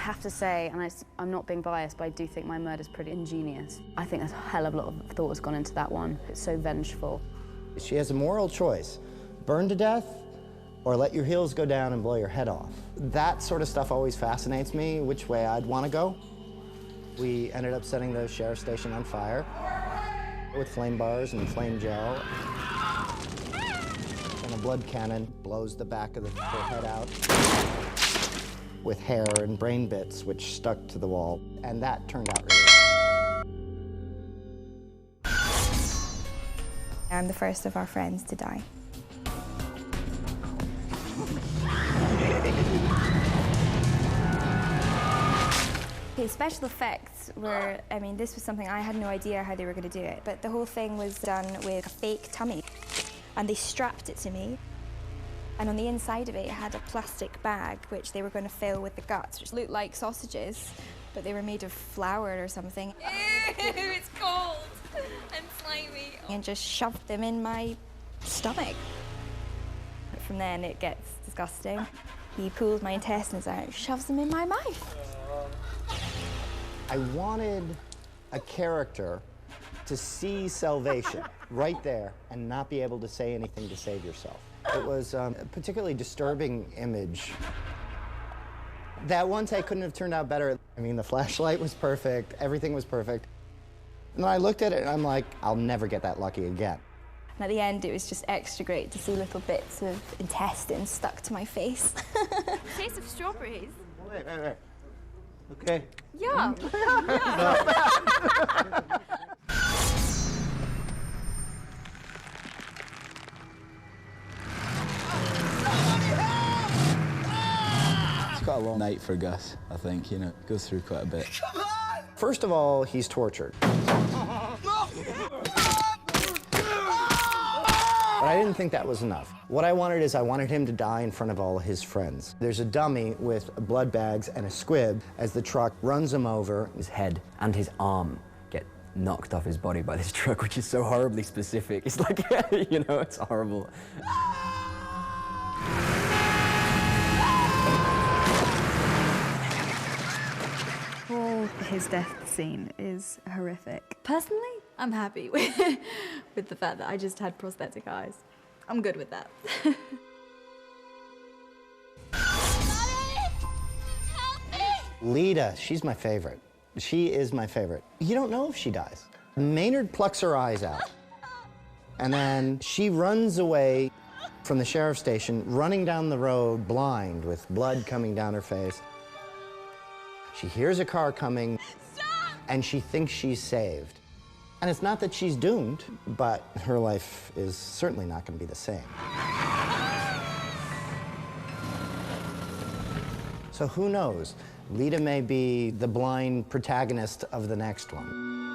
have to say, and I'm not being biased, but I do think my murder's pretty ingenious. I think there's a hell of a lot of thought has gone into that one. It's so vengeful. She has a moral choice: burn to death or let your heels go down and blow your head off. That sort of stuff always fascinates me, which way I'd want to go. We ended up setting the sheriff's station on fire with flame bars and flame gel. And a blood cannon blows the back of the head out with hair and brain bits, which stuck to the wall. And that turned out really well. I'm the first of our friends to die. The special effects were, I mean, this was something I had no idea how they were going to do it, but the whole thing was done with a fake tummy, and they strapped it to me. And on the inside of it, it had a plastic bag, which they were going to fill with the guts, which looked like sausages, but they were made of flour or something. Ew, it's cold and slimy. And just shoved them in my stomach. From then, it gets disgusting. He pulls my intestines out, shoves them in my mouth. I wanted a character to see salvation right there and not be able to say anything to save yourself. It was a particularly disturbing image. That one take couldn't have turned out better. I mean, the flashlight was perfect, everything was perfect. And I looked at it and I'm like, I'll never get that lucky again. And at the end, it was just extra great to see little bits of intestine stuck to my face. Taste of strawberries. Wait. Okay. Yeah. It's quite a long night for Gus, I think, you know, goes through quite a bit. First of all, he's tortured. But I didn't think that was enough. What I wanted is I wanted him to die in front of all his friends. There's a dummy with blood bags and a squib as the truck runs him over. His head and his arm get knocked off his body by this truck, which is so horribly specific. It's like, you know, it's horrible. His death scene is horrific. Personally, I'm happy with the fact that I just had prosthetic eyes. I'm good with that. Lita, she's my favorite. She is my favorite. You don't know if she dies. Maynard plucks her eyes out. And then she runs away from the sheriff's station, running down the road blind with blood coming down her face. She hears a car coming, and she thinks she's saved. And it's not that she's doomed, but her life is certainly not going to be the same. So who knows? Lita may be the blind protagonist of the next one.